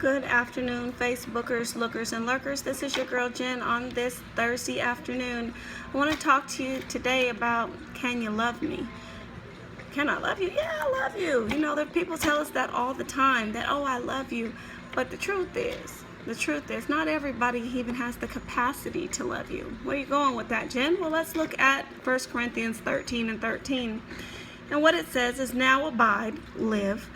Good afternoon, Facebookers, lookers, and lurkers. This is your girl Jen on this Thursday afternoon. I want to talk to you today about, can you love me? Can I love you? Yeah, I love you. You know, that people tell us that all the time, that, oh, I love you. But the truth is, not everybody even has the capacity to love you. Where are you going with that, Jen? Well, let's look at 1 Corinthians 13:13. And what it says is, now abide, live,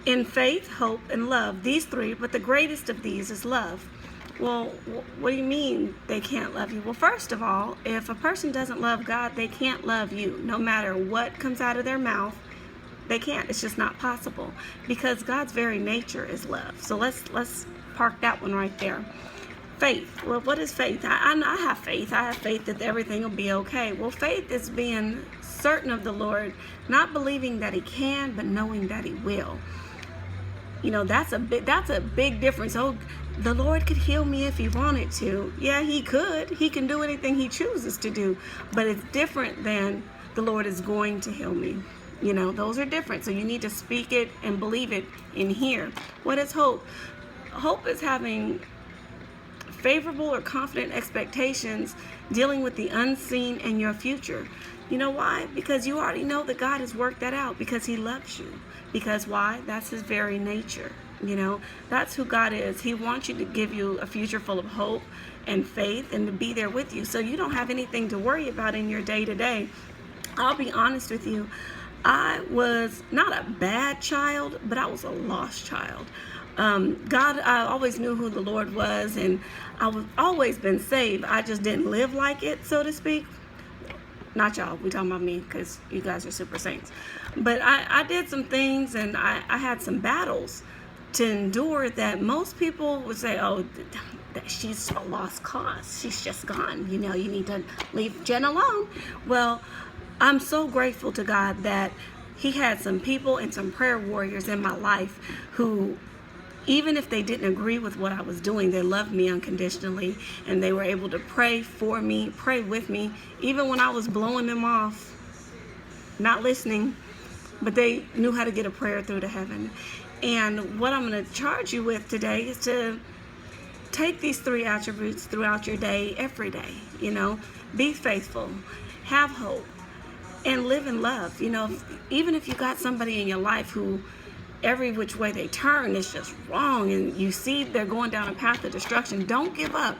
in faith, hope, and love. These three, but the greatest of these is love. Well, what do you mean they can't love you? Well, first of all, if a person doesn't love God, they can't love you. No matter what comes out of their mouth, they can't. It's just not possible, because God's very nature is love. So let's park that one right there. Faith. Well, what is faith? I have faith. I have faith that everything will be okay. Well, faith is being certain of the Lord, not believing that He can, but knowing that He will. You know, that's a big difference. Oh, the Lord could heal me if He wanted to. Yeah, He could. He can do anything He chooses to do. But it's different than the Lord is going to heal me. You know, those are different. So you need to speak it and believe it in here. What is hope? Hope is having favorable or confident expectations, dealing with the unseen and your future. You know why? Because you already know that God has worked that out, because He loves you. Because why? That's His very nature. You know, that's who God is. He wants you to give you a future full of hope and faith, and to be there with you, so you don't have anything to worry about in your day-to-day. I'll be honest with you. I was not a bad child, but I was a lost child. I always knew who the Lord was, and I've always been saved. I just didn't live like it, so to speak. Not y'all, we talking about me, because you guys are super saints. But I did some things, and I had some battles to endure that most people would say, oh, she's a lost cause. She's just gone. You know, you need to leave Jen alone. Well, I'm so grateful to God that He had some people and some prayer warriors in my life who, even if they didn't agree with what I was doing, they loved me unconditionally, and they were able to pray for me, pray with me, even when I was blowing them off, not listening, but they knew how to get a prayer through to heaven. And what I'm going to charge you with today is to take these three attributes throughout your day, every day. You know, be faithful, have hope, and live in love. You know, even if you got somebody in your life who every which way they turn is just wrong, and you see they're going down a path of destruction, don't give up.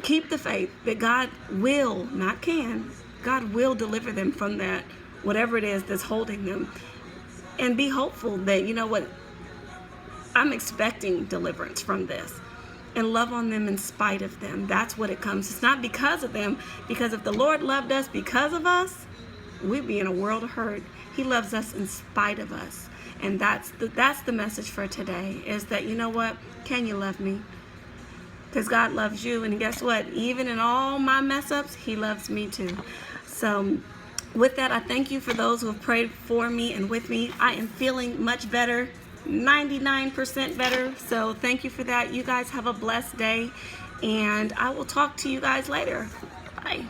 Keep the faith that God will, not can, God will deliver them from that, whatever it is that's holding them. And be hopeful that, you know what, I'm expecting deliverance from this. And love on them in spite of them. That's what it comes. It's not because of them, because if the Lord loved us because of us, we'd be in a world of hurt. He loves us in spite of us. And that's the message for today, is that, you know what, can you love me? Because God loves you, and guess what? Even in all my mess ups, He loves me too. So with that, I thank you for those who have prayed for me and with me. I am feeling much better, 99% better. So thank you for that. You guys have a blessed day, and I will talk to you guys later. Bye.